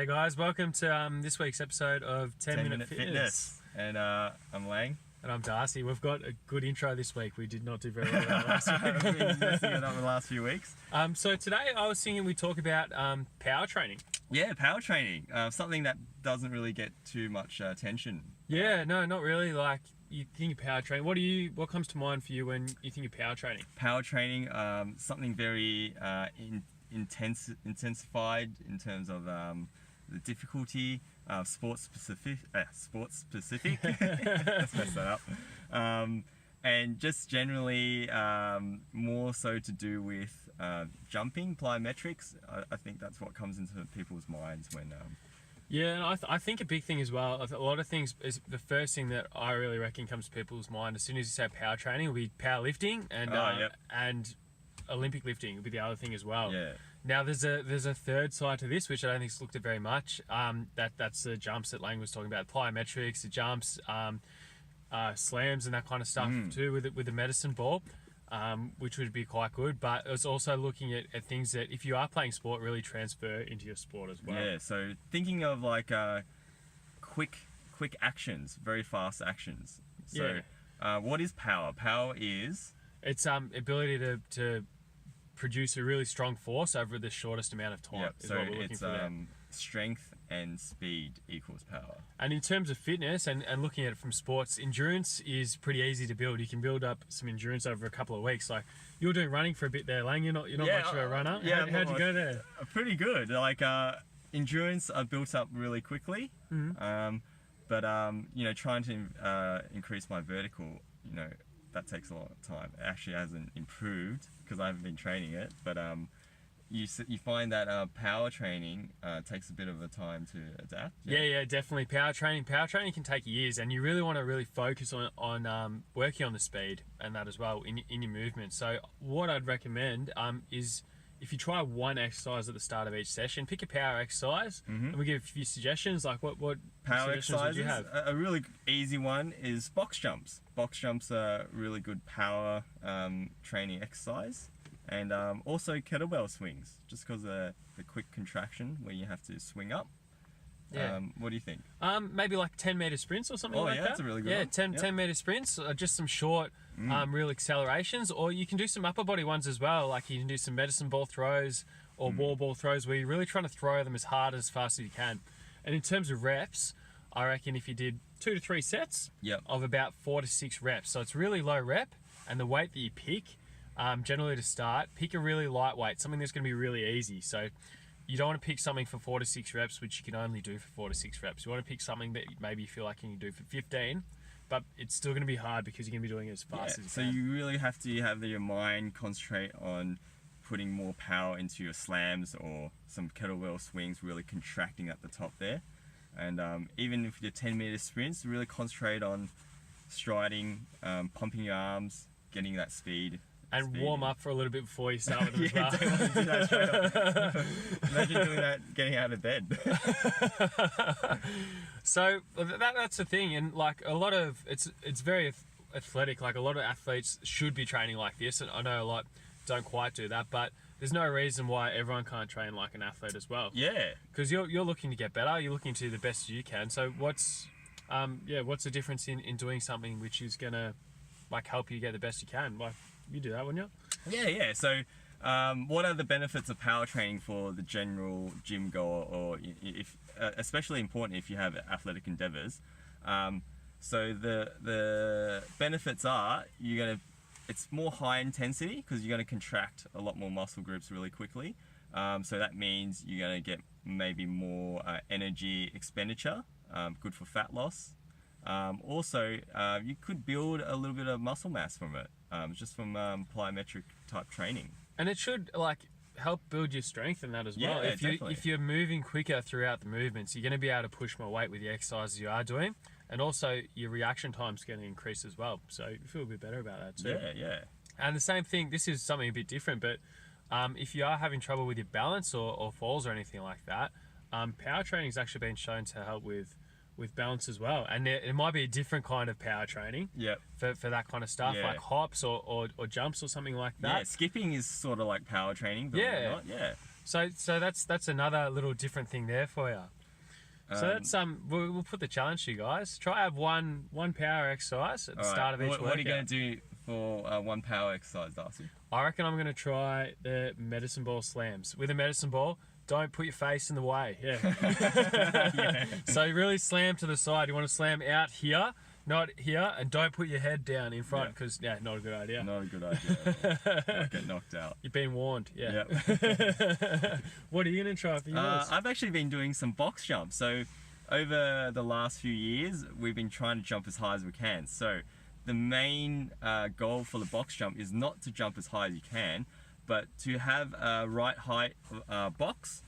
Hey guys, welcome to this week's episode of 10 Minute Fitness. And I'm Lang. And I'm Darcy. We've got a good intro this week. We did not do very well last week. We've been messing it up the last few weeks. So today I was thinking we'd talk about power training. Yeah, power training. Something that doesn't really get too much attention. Yeah, no, not really. Like, you think of power training. What comes to mind for you when you think of power training? Power training, something very intensified in terms of the difficulty, sports specific. Let's mess that up. And just generally more so to do with jumping, plyometrics. I think that's what comes into people's minds when. Yeah, and I think a big thing as well, a lot of things, is the first thing that I really reckon comes to people's mind as soon as you say power training will be powerlifting and Olympic lifting will be the other thing as well. Yeah. Now there's a third side to this which I don't think's looked at very much. That's the jumps that Lang was talking about, plyometrics, the jumps, slams and that kind of stuff too with the medicine ball, which would be quite good. But it's also looking at things that if you are playing sport really transfer into your sport as well. Yeah. So thinking of like quick actions, very fast actions. So what is power? Power is it's ability to produce a really strong force over the shortest amount of time. Yep. Is So what we're looking it's for there. strength and speed equals power. And in terms of fitness and looking at it from sports, endurance is pretty easy to build. You can build up some endurance over a couple of weeks. Like you were doing running for a bit there, Lang. You're not much of a runner. Yeah, How'd you go there? Pretty good. Like endurance I built up really quickly. But trying to increase my vertical, that takes a lot of time. It actually hasn't improved because I haven't been training it. But you find that power training takes a bit of a time to adapt. Yeah, definitely. Power training can take years, and you really want to really focus on working on the speed and that as well in your movement. So what I'd recommend is if you try one exercise at the start of each session, pick a power exercise, and we give a few suggestions. Like what power suggestions would you have? A really easy one is box jumps. Box jumps are really good power training exercise. And also kettlebell swings, just because of the quick contraction where you have to swing up. Yeah. What do you think? Maybe like 10-meter sprints or something like that. Oh yeah, that's a really good one. 10-meter sprints, just some short, real accelerations. Or you can do some upper body ones as well. Like you can do some medicine ball throws or wall ball throws where you're really trying to throw them as hard as fast as you can. And in terms of reps, I reckon if you did 2 to 3 sets of about 4 to 6 reps. So it's really low rep, and the weight that you pick, generally to start, pick a really light weight, something that's going to be really easy. So you don't want to pick something for 4 to 6 reps, which you can only do for 4 to 6 reps. You want to pick something that maybe you feel like you can do for 15, but it's still going to be hard because you're going to be doing it as fast as you can. So you really have to have your mind concentrate on putting more power into your slams or some kettlebell swings, really contracting at the top there. And even if you're 10-meter sprints, really concentrate on striding, pumping your arms, getting that speed. And warm up for a little bit before you start with them as well. Don't want to do that straight up. Imagine doing that getting out of bed. So that's the thing, and like a lot of it's very athletic. Like a lot of athletes should be training like this, and I know a lot don't quite do that, but there's no reason why everyone can't train like an athlete as well. Yeah, because you're looking to get better. You're looking to do the best you can. So what's the difference in doing something which is gonna like help you get the best you can? Like you do that, wouldn't you? Yeah. So what are the benefits of power training for the general gym goer, or if especially important if you have athletic endeavors? So the benefits are it's more high intensity because you're going to contract a lot more muscle groups really quickly. So that means you're going to get maybe more energy expenditure, good for fat loss. Also, you could build a little bit of muscle mass from it, just from plyometric type training. And it should help build your strength in that as well. Yeah, if you're moving quicker throughout the movements, you're going to be able to push more weight with the exercises you are doing. And also your reaction time's going to increase as well. So you feel a bit better about that too. Yeah. And the same thing, this is something a bit different, but if you are having trouble with your balance or falls or anything like that, power training has actually been shown to help with balance as well. And it might be a different kind of power training for that kind of stuff, like hops or jumps or something like that. Yeah, skipping is sort of like power training, but not. Yeah. So that's another little different thing there for you. So that's we'll put the challenge to you guys. Try have one power exercise at the start of each workout. What are you going to do for one power exercise, Darcy? I reckon I'm going to try the medicine ball slams. With a medicine ball, don't put your face in the way. Yeah. So really slam to the side. You want to slam out here, not here, and don't put your head down in front because not a good idea. Not a good idea. Might get knocked out. You've been warned. Yeah. Yep. What are you going to try for yours? I've actually been doing some box jumps. So over the last few years, we've been trying to jump as high as we can. So the main goal for the box jump is not to jump as high as you can, but to have a right height box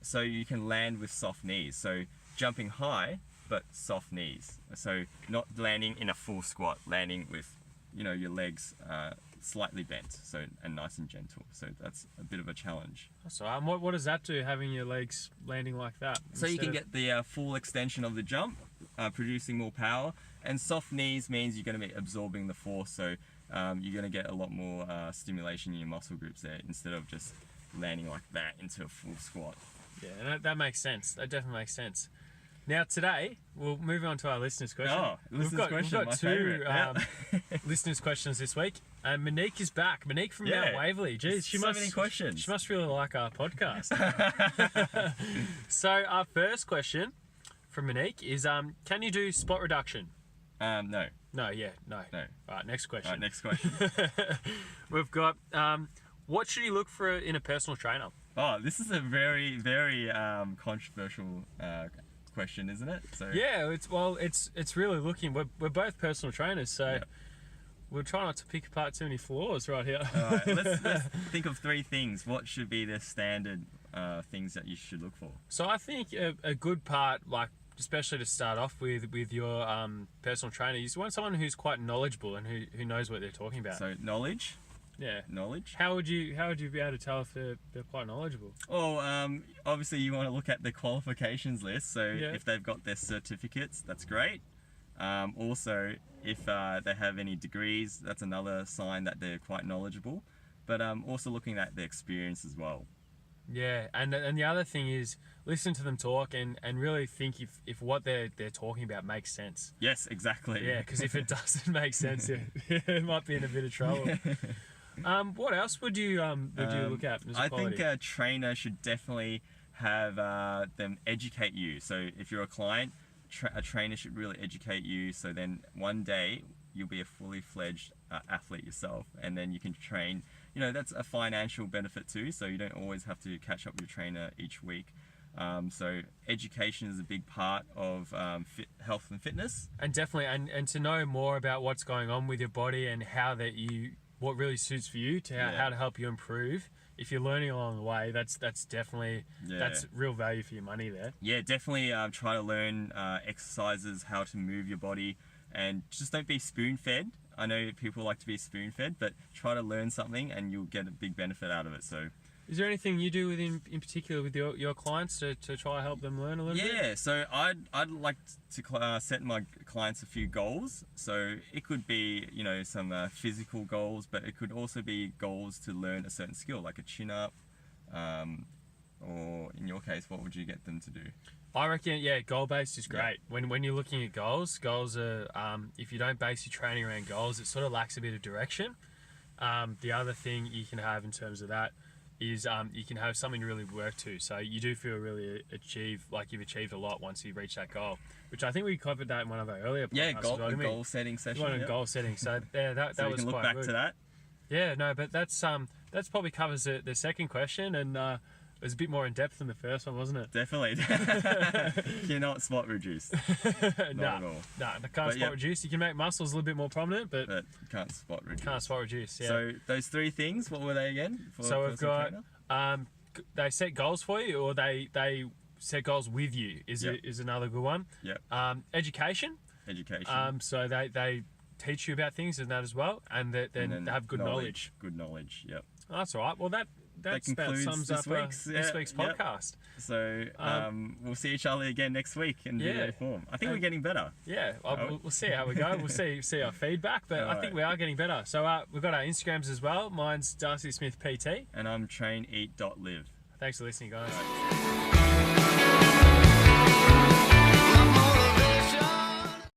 so you can land with soft knees. So jumping high, but soft knees. So not landing in a full squat, landing with, your legs slightly bent, and nice and gentle. So that's a bit of a challenge. So what does that do, having your legs landing like that? So you can get the full extension of the jump, producing more power. And soft knees means you're going to be absorbing the force, so you're going to get a lot more stimulation in your muscle groups there instead of just landing like that into a full squat. Yeah, that makes sense. That definitely makes sense. Now today, we'll move on to our listeners' question. Oh, listeners' question, We've got two listeners' questions this week. And Monique is back. Monique from Mount Waverley. Jeez, she many questions. She must really like our podcast. So our first question from Monique is, can you do spot reduction? No. No. No. All right, next question. All right, next question. We've got, what should you look for in a personal trainer? Oh, this is a very, very controversial question, isn't it? So yeah, it's really looking. We're both personal trainers, so we'll try not to pick apart too many flaws right here. All right, let's think of three things. What should be the standard things that you should look for? So I think a good part, like especially to start off with your personal trainer, you want someone who's quite knowledgeable and who knows what they're talking about. So knowledge. Yeah. Knowledge. How would you be able to tell if they're quite knowledgeable? Oh, obviously you want to look at the qualifications list. So if they've got their certificates, that's great. Also, if they have any degrees, that's another sign that they're quite knowledgeable. But also looking at their experience as well. Yeah, and the other thing is listen to them talk and really think if what they're talking about makes sense. Yes, exactly. Yeah, because if it doesn't make sense, it might be in a bit of trouble. What else would you look at as a I quality? think a trainer should definitely have them educate you. So if you're a client, a trainer should really educate you. So then one day you'll be a fully fledged athlete yourself, and then you can train. That's a financial benefit too. So you don't always have to catch up with your trainer each week. So education is a big part of health and fitness. And definitely, and to know more about what's going on with your body and what really suits for you, how to help you improve. If you're learning along the way, that's definitely that's real value for your money there. Yeah, definitely try to learn exercises, how to move your body, and just don't be spoon-fed. I know people like to be spoon-fed, but try to learn something and you'll get a big benefit out of it. So, is there anything you do in particular with your clients to try to help them learn a little bit? Yeah, so I'd like to set my clients a few goals. So it could be some physical goals, but it could also be goals to learn a certain skill, like a chin-up, or in your case, what would you get them to do? I reckon, goal-based is great. Yeah. When you're looking at goals are, if you don't base your training around goals, it sort of lacks a bit of direction. The other thing you can have in terms of that is you can have something to really work to. So you do feel really you've achieved a lot once you reach that goal, which I think we covered that in one of our earlier podcasts. Yeah, goal setting session. Goal setting. So that so was quite good. So you can look back to that? Yeah, no, but that's probably covers the second question, and it was a bit more in depth than the first one, wasn't it? Definitely. You're not spot reduced. Not at all. No, can't spot reduce. You can make muscles a little bit more prominent, but can't spot reduce. Can't spot reduce, yeah. So those three things, what were they again? So we've got, they set goals for you, or they set goals with you is another good one. Yep. Education. So they teach you about things and that as well, and then they have good knowledge. Good knowledge, yep. Oh, that's all right. Well, that about sums up this week's podcast. So we'll see each other again next week in video form. I think we're getting better. Yeah, we'll see how we go. We'll see our feedback, but I think we are getting better. So we've got our Instagrams as well. Mine's Darcy Smith PT. And I'm traineat.live. Thanks for listening, guys.